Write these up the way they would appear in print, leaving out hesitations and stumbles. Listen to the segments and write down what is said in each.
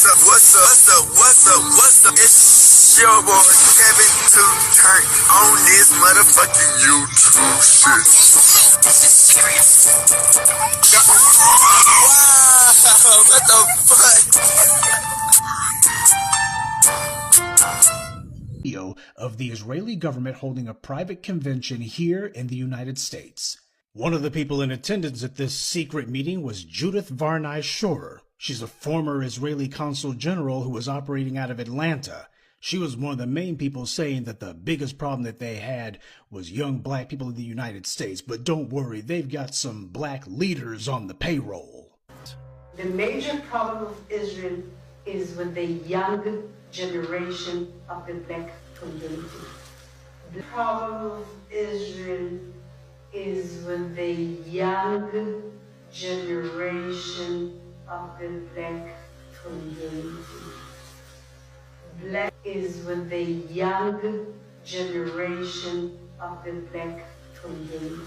What's up? It's your boy Kevin to turn on this motherfucking YouTube shit. This is serious. Wow, what the fuck? Video of the Israeli government holding a private convention here in the United States. One of the people in attendance at this secret meeting was Judith Varney Shorer. She's a former Israeli consul general who was operating out of Atlanta. She was one of the main people saying that the biggest problem that they had was young black people in the United States. But don't worry, they've got some black leaders on the payroll. The major problem of Israel is with the young generation of the black community. The problem of Israel is with the young generation of the black community. Black is with the young generation of the black community.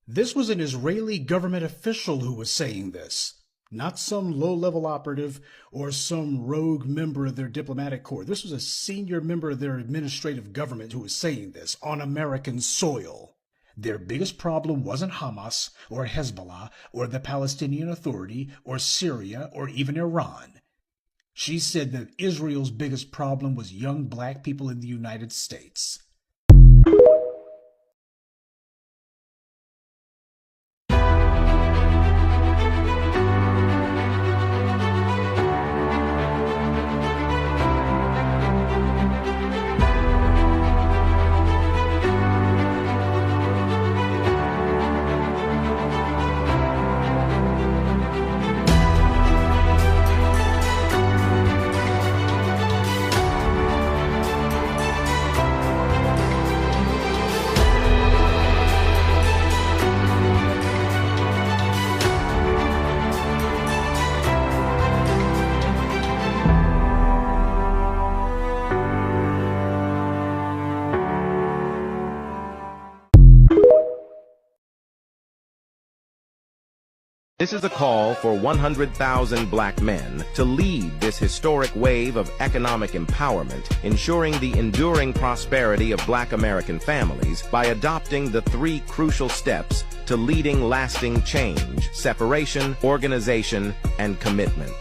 This was an Israeli government official who was saying this, not some low-level operative or some rogue member of their diplomatic corps. This was a senior member of their administrative government who was saying this on American soil. Their biggest problem wasn't Hamas or Hezbollah or the Palestinian Authority or Syria or even Iran. She said that Israel's biggest problem was young black people in the United States. This is a call for 100,000 black men to lead this historic wave of economic empowerment, ensuring the enduring prosperity of black American families by adopting the 3 crucial steps to leading lasting change: separation, organization, and commitment.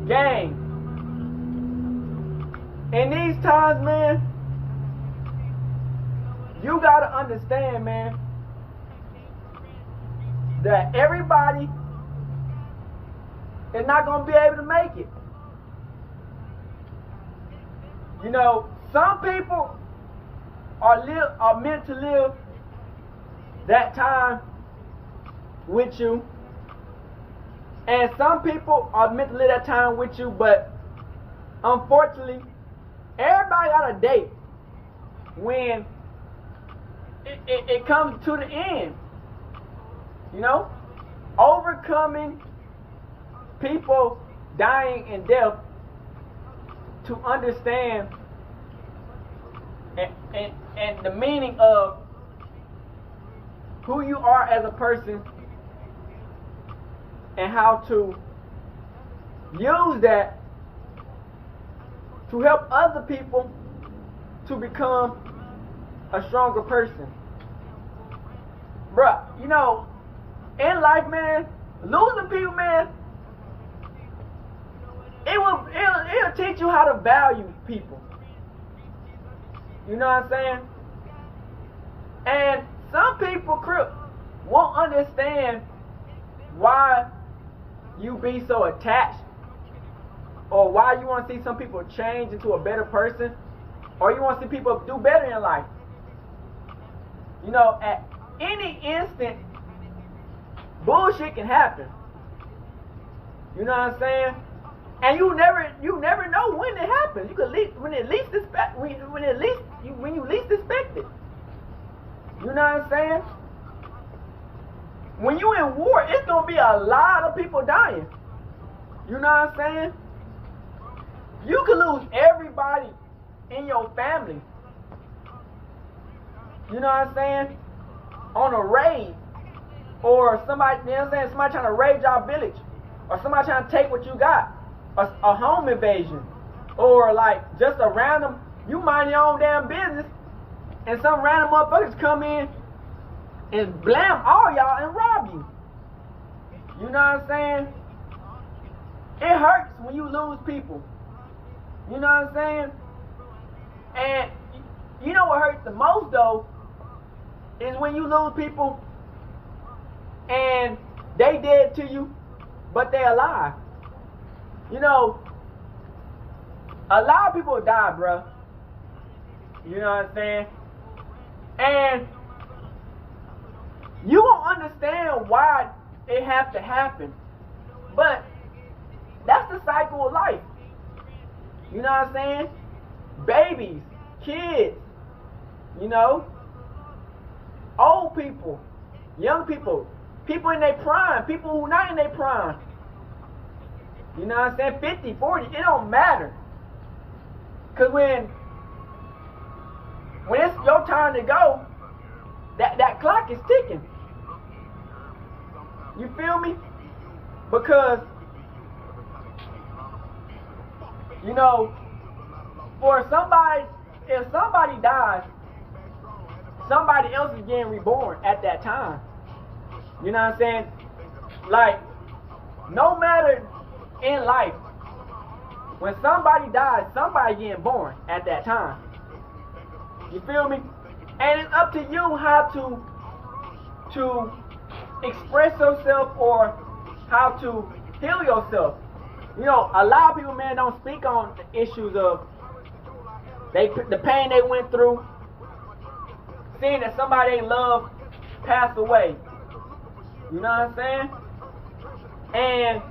Gang. In these times, man, you gotta understand, man, that everybody is not gonna be able to make it. You know, some people are meant to live that time with you. And some people are meant to live that time with you, but unfortunately, everybody got a date when it comes to the end. You know? Overcoming people dying and death to understand and the meaning of who you are as a person, and how to use that to help other people to become a stronger person. Bruh, you know, in life, man, losing people, man, it'll teach you how to value people. You know what I'm saying? And some people, Crip, won't understand why you be so attached, or why you want to see some people change into a better person, or you want to see people do better in life. You know, at any instant, bullshit can happen. You know what I'm saying? And you never know when it happens. You can when you least expect it. You know what I'm saying? When you in war, it's gonna be a lot of people dying. You know what I'm saying? You could lose everybody in your family. You know what I'm saying? On a raid, or somebody, you know what I'm saying? Somebody trying to raid your village, or somebody trying to take what you got, a home invasion, or like just a random, you mind your own damn business, and some random motherfuckers come in and blam all y'all and rob you. You know what I'm saying? It hurts when you lose people. You know what I'm saying? And you know what hurts the most though is when you lose people and they dead to you, but they alive. You know, a lot of people die, bruh. You know what I'm saying? And you won't understand why it have to happen, but that's the cycle of life. You know what I'm saying? Babies, kids, you know, old people, young people, people in their prime, people who not in their prime. You know what I'm saying? 50, 40, it don't matter. Because when it's your time to go, that clock is ticking. You feel me? Because, you know, for somebody, if somebody dies, somebody else is getting reborn at that time. You know what I'm saying? Like, no matter in life, when somebody dies, somebody getting born at that time. You feel me? And it's up to you how to express yourself or how to heal yourself. You know, a lot of people, man, don't speak on the issues of the pain they went through, seeing that somebody they love pass away. You know what I'm saying? And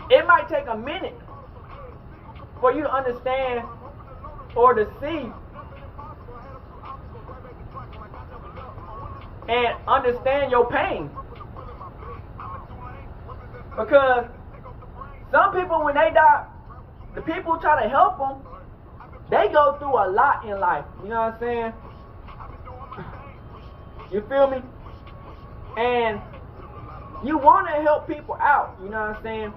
it might take a minute for you to understand or to see and understand your pain. Because some people, when they die, the people who try to help them, they go through a lot in life. You know what I'm saying? You feel me? And you want to help people out. You know what I'm saying?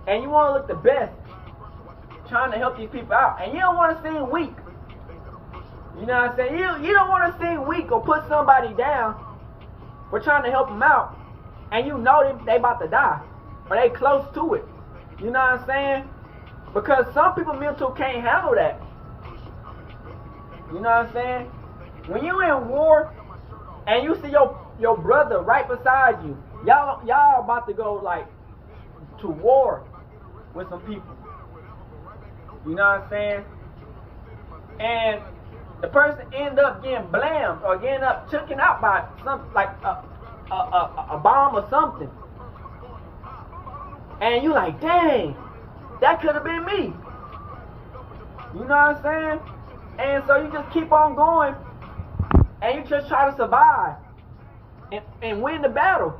And you want to look the best trying to help these people out. And you don't want to seem weak. You know what I'm saying? You don't want to seem weak or put somebody down for trying to help them out. And you know they about to die. Or they close to it. You know what I'm saying? Because some people mental can't handle that. You know what I'm saying? When you in war and you see your brother right beside you, y'all about to go like to war with some people. You know what I'm saying? And the person end up getting blamed or getting up taken out by something like a bomb or something. And you like, dang, that could have been me. You know what I'm saying? And so you just keep on going and you just try to survive and win the battle.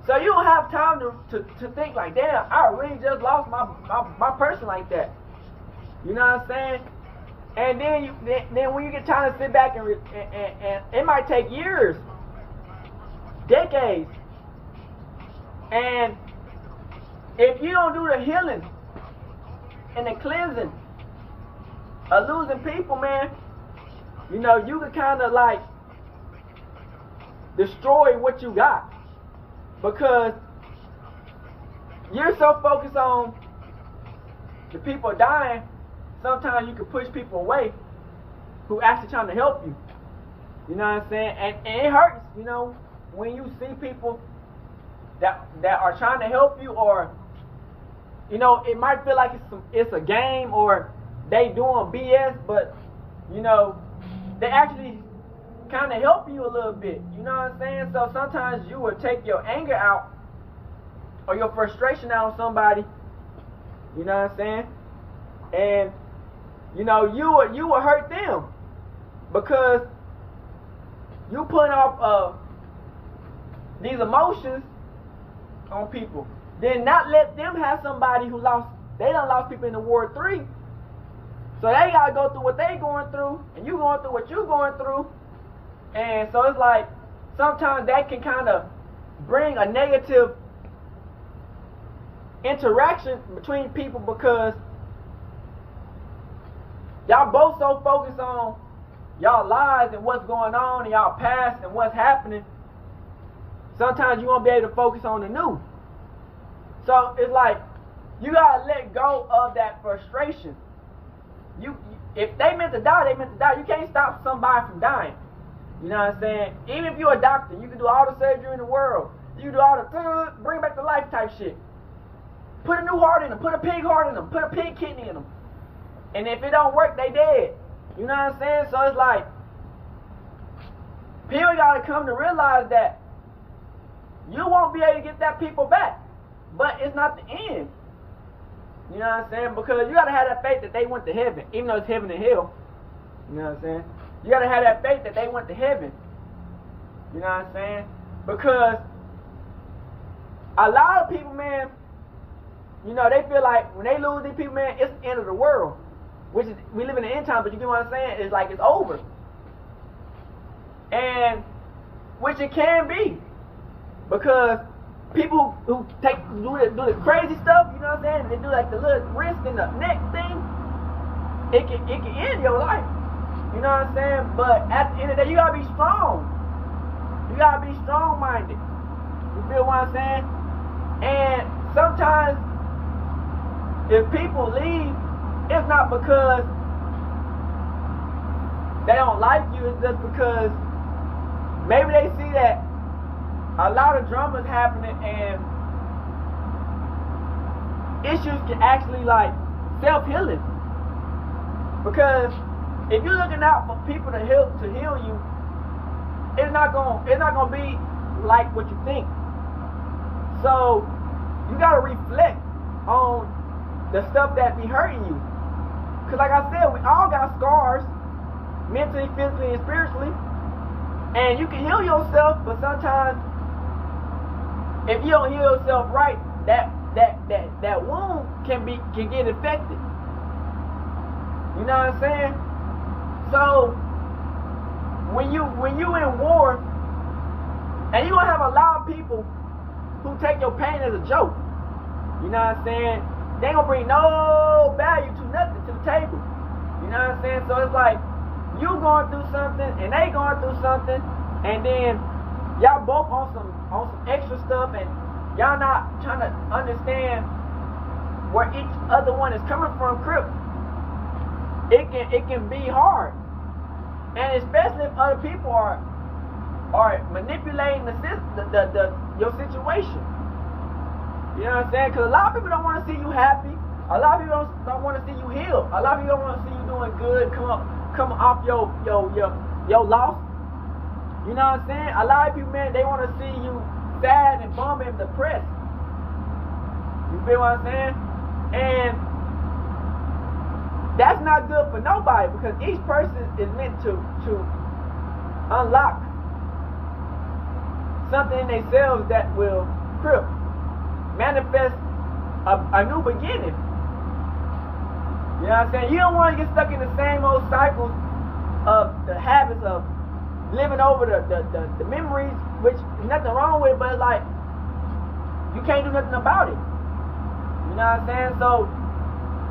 So you don't have time to think like, damn, I really just lost my person like that. You know what I'm saying? And then when you get time to sit back and it might take years, decades. And if you don't do the healing and the cleansing of losing people, man, you know, you can kind of like destroy what you got. Because you're so focused on the people dying, sometimes you can push people away who actually trying to help you. You know what I'm saying? And it hurts, you know, when you see people that are trying to help you, or you know, it might feel like it's a game or they doing BS, but you know, they actually kind of help you a little bit. You know what I'm saying? So sometimes you will take your anger out or your frustration out on somebody. You know what I'm saying? And you know, you will hurt them because you putting off these emotions on people. Then not let them have somebody who they done lost people in the War 3. So they gotta go through what they going through, and you going through what you going through. And so it's like sometimes that can kind of bring a negative interaction between people because y'all both so focused on y'all lives and what's going on in y'all past and what's happening. Sometimes you won't be able to focus on the new. So it's like you gotta let go of that frustration. If they meant to die, they meant to die. You can't stop somebody from dying. You know what I'm saying? Even if you're a doctor, you can do all the surgery in the world. You can do all the bring back to life type shit. Put a new heart in them. Put a pig heart in them. Put a pig kidney in them. And if it don't work, they dead. You know what I'm saying? So it's like people gotta come to realize that you won't be able to get that people back. But it's not the end. You know what I'm saying? Because you gotta have that faith that they went to heaven, even though it's heaven and hell. You know what I'm saying? You gotta have that faith that they went to heaven. You know what I'm saying? Because a lot of people, man, you know, they feel like when they lose these people, man, it's the end of the world. Which is, we live in the end time, but you get what I'm saying? It's like it's over. And which it can be. Because people who do the crazy stuff, you know what I'm saying? They do like the little wrist and the neck thing. It can end your life. You know what I'm saying? But at the end of the day, you gotta be strong. You gotta be strong-minded. You feel what I'm saying? And sometimes if people leave, it's not because they don't like you. It's just because maybe they see that a lot of drama is happening and issues can actually like self-healing. Because if you're looking out for people to heal you, it's not gonna be like what you think. So you gotta reflect on the stuff that be hurting you. Cause like I said, we all got scars, mentally, physically, and spiritually. And you can heal yourself, but sometimes if you don't heal yourself right, that wound can get infected. You know what I'm saying? So when you in war, and you gonna have a lot of people who take your pain as a joke. You know what I'm saying? They gonna bring no value to nothing to the table. You know what I'm saying? So it's like you going through something and they going through something, and then y'all both on some extra stuff, and y'all not trying to understand where each other one is coming from. Crip, it can be hard, and especially if other people are manipulating your situation. You know what I'm saying? Because a lot of people don't want to see you happy. A lot of people don't want to see you heal. A lot of people don't want to see you doing good, come off your loss. You know what I'm saying? A lot of people, man, they want to see you sad and bummed and depressed. You feel what I'm saying? And that's not good for nobody, because each person is meant to unlock something in themselves that will manifest a new beginning. You know what I'm saying? You don't want to get stuck in the same old cycles of the habits of living over the memories, which is nothing wrong with it, but it's like you can't do nothing about it. You know what I'm saying? So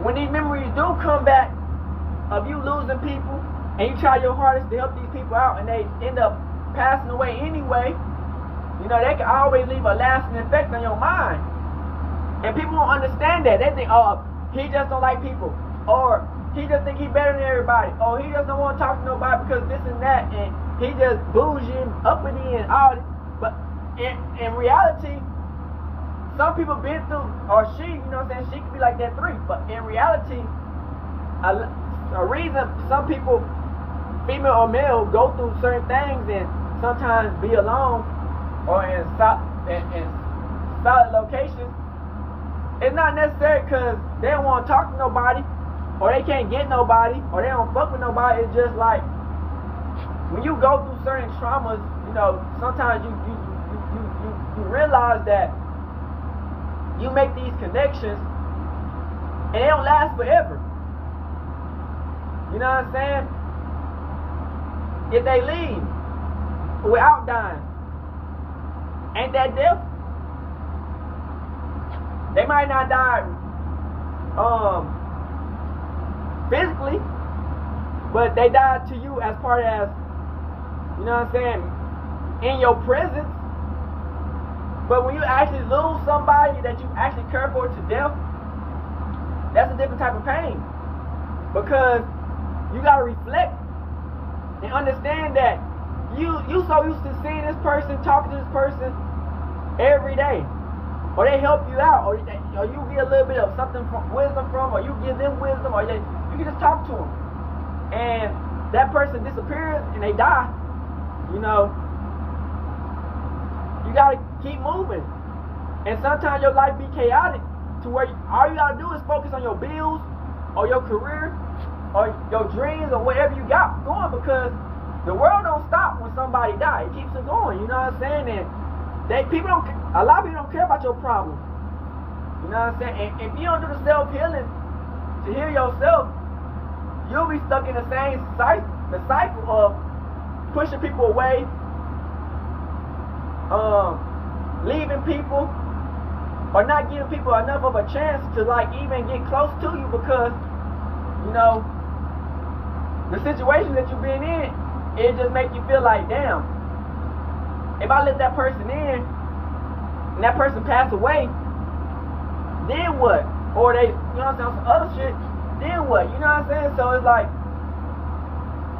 when these memories do come back of you losing people, and you try your hardest to help these people out, and they end up passing away anyway, you know, they can always leave a lasting effect on your mind. And people don't understand that. They think, oh, he just don't like people, or he just think he better than everybody. Oh, he just don't want to talk to nobody because this and that, and he just bougie, uppity, and all this. But in reality, some people been through, or she, you know what I'm saying, she could be like that three. But in reality, a reason some people, female or male, go through certain things and sometimes be alone or in solid locations, it's not necessarily because they don't want to talk to nobody, or they can't get nobody, or they don't fuck with nobody. It's just like when you go through certain traumas, you know, sometimes you realize that you make these connections and they don't last forever. You know what I'm saying? If they leave without dying, ain't that death? They might not die physically, but they died to you as part as, you know what I'm saying, in your presence. But when you actually lose somebody that you actually care for to death, that's a different type of pain. Because you gotta reflect and understand that you so used to seeing this person, talking to this person every day, or they help you out, or you get a little bit of something from wisdom from, or you give them wisdom, or you can just talk to them, and that person disappears and they die. You know, you gotta keep moving, and sometimes your life be chaotic to where all you gotta do is focus on your bills, or your career, or your dreams, or whatever you got going, because the world don't stop when somebody dies. It keeps it going. You know what I'm saying? And a lot of people don't care about your problems. You know what I'm saying? And if you don't do the self-healing to heal yourself, you'll be stuck in the same cycle of pushing people away, leaving people, or not giving people enough of a chance to like even get close to you, because you know the situation that you've been in, it just make you feel like, damn, if I let that person in and that person pass away, then what? Or they, you know what I'm saying, some other shit, then what? You know what I'm saying? So it's like,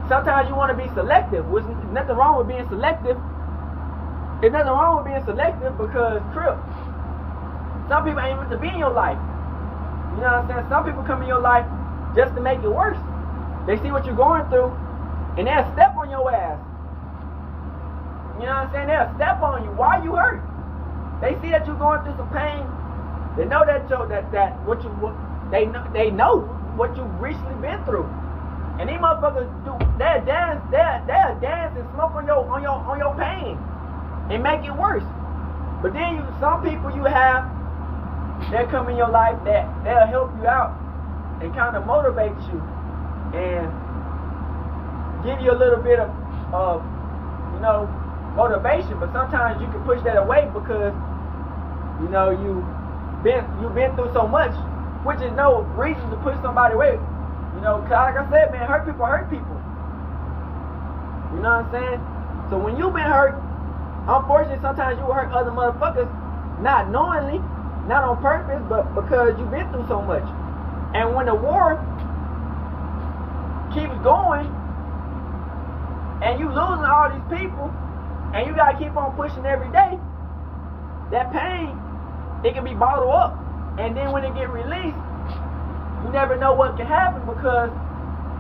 sometimes you want to be selective, which is nothing wrong with being selective. There's nothing wrong with being selective, because, some people ain't meant to be in your life. You know what I'm saying? Some people come in your life just to make it worse. They see what you're going through, and they'll step on your ass. You know what I'm saying? They'll step on you. Why you hurt? They see that you're going through some pain. They know they know what you've recently been through. And these motherfuckers they'll dance and smoke on your pain and make it worse. But then some people you have that come in your life that they'll help you out and kind of motivate you and give you a little bit of you know, motivation. But sometimes you can push that away because you know you've been through so much, which is no reason to push somebody away. You know, cause like I said, man, hurt people. You know what I'm saying? So when you've been hurt, unfortunately, sometimes you will hurt other motherfuckers, not knowingly, not on purpose, but because you've been through so much. And when the war keeps going, and you losing all these people, and you gotta keep on pushing every day, that pain, it can be bottled up. And then when it get released, you never know what can happen, because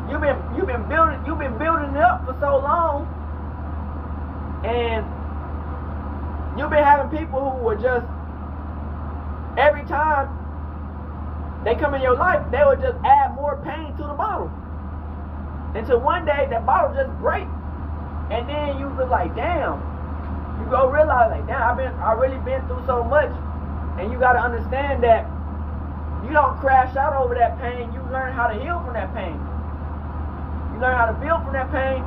you've been building it up for so long, and you've been having people who were just, every time they come in your life, they will just add more pain to the bottle, until one day that bottle just break, and then you feel like, damn, you go realize like, damn, I really been through so much. And you gotta understand that you don't crash out over that pain. You learn how to heal from that pain. You learn how to build from that pain,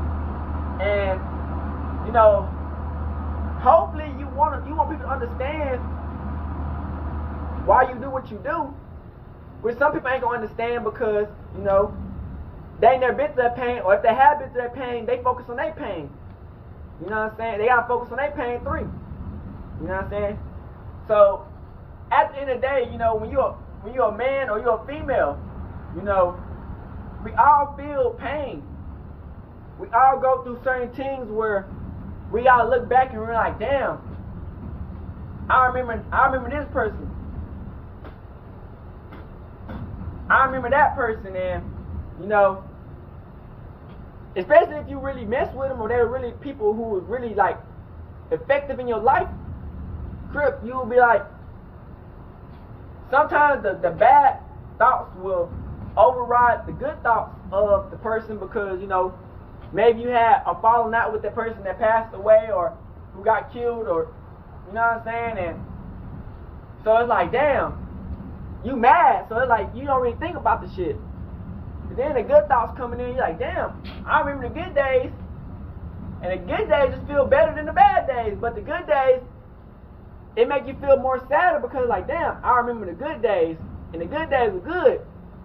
and you know, hopefully you want people to understand why you do what you do. Which some people ain't gonna understand, because you know they ain't never been through that pain, or if they have been through that pain, they focus on their pain. You know what I'm saying? They gotta focus on their pain three. You know what I'm saying? So at the end of the day, you know, when you're a man or you're a female, you know, we all feel pain. We all go through certain things where we all look back and we're like, damn, I remember this person. I remember that person, and you know, especially if you really mess with them or they're really people who was really like effective in your life, Crip, you will be like, sometimes the bad thoughts will override the good thoughts of the person because, you know, maybe you had a falling out with the person that passed away or who got killed, or you know what I'm saying? And so it's like, damn, you mad, so it's like you don't really think about the shit. But then the good thoughts coming in, you're like, damn, I remember the good days. And the good days just feel better than the bad days. But the good days, it make you feel more sadder because like, damn, I remember the good days. And the good days were good.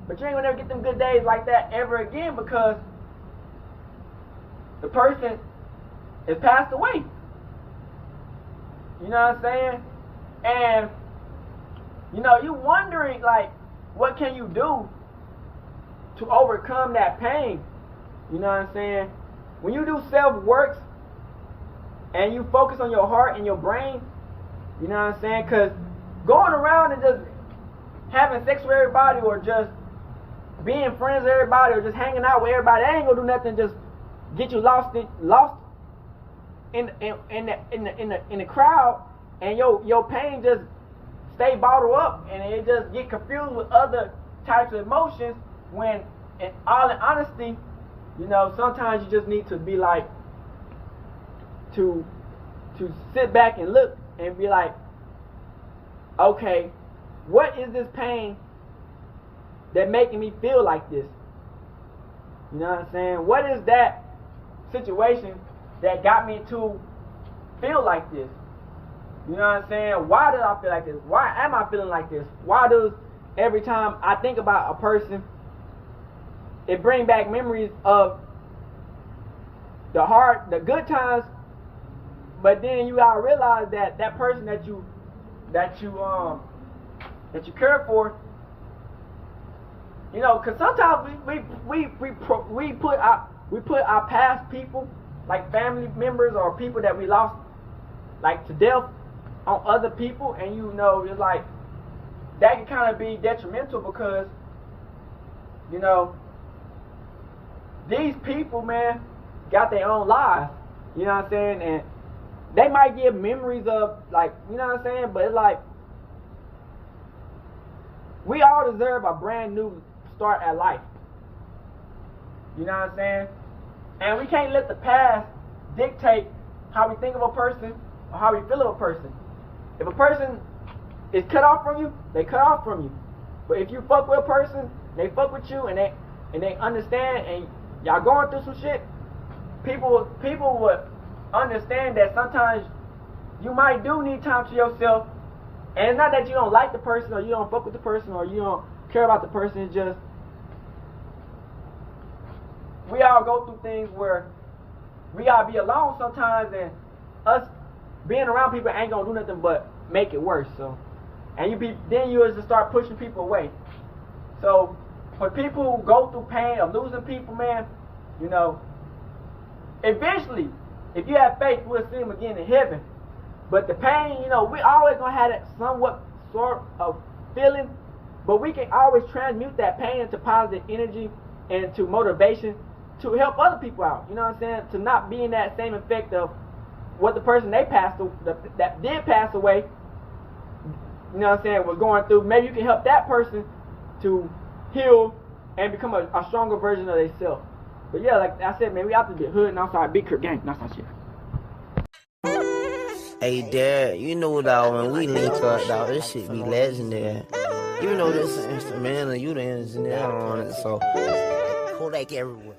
But you ain't gonna ever get them good days like that ever again because the person has passed away. You know what I'm saying? And you know, you wondering like, what can you do to overcome that pain? You know what I'm saying? When you do self-works and you focus on your heart and your brain, you know what I'm saying? Because going around and just having sex with everybody or just being friends with everybody or just hanging out with everybody, that ain't gonna do nothing. Just get you lost in the crowd, and your pain just stay bottled up, and it just get confused with other types of emotions. When, in all honesty, you know, sometimes you just need to be like to sit back and look and be like, okay, what is this pain that making me feel like this? You know what I'm saying? What is that situation that got me to feel like this? You know what I'm saying? Why did I feel like this? Why am I feeling like this? Why does every time I think about a person, it brings back memories of the good times, but then you gotta realize that that person that you care for, you know, because sometimes we put our past people, like family members or people that we lost like to death, on other people, and you know, it's like that can kind of be detrimental because, you know, these people, man, got their own lives, you know what I'm saying? And they might give memories of, like, you know what I'm saying? But it's like, we all deserve a brand new start at life. You know what I'm saying? And we can't let the past dictate how we think of a person or how we feel of a person. If a person is cut off from you, they cut off from you. But if you fuck with a person, they fuck with you, and they understand, and y'all going through some shit, people would understand that sometimes you might do need time to yourself. And it's not that you don't like the person or you don't fuck with the person or you don't care about the person. It's just we all go through things where we gotta be alone sometimes, and us being around people ain't gonna do nothing but make it worse. So, and then you just start pushing people away. So for people who go through pain of losing people, man, you know, eventually, if you have faith, we'll see them again in heaven. But the pain, you know, we always gonna have that somewhat sort of feeling, but we can always transmute that pain into positive energy and to motivation to help other people out. You know what I'm saying? To not be in that same effect of what the person that did pass away, you know what I'm saying, was going through. Maybe you can help that person to heal and become a stronger version of themselves. But yeah, like I said, man, we out to the hood and outside big Kirk gang. That's that shit. Hey, Dad, you know, dog, when we link up, dog, this shit be legendary. You know this instrumental, you the engineer on it, so Kodak everywhere.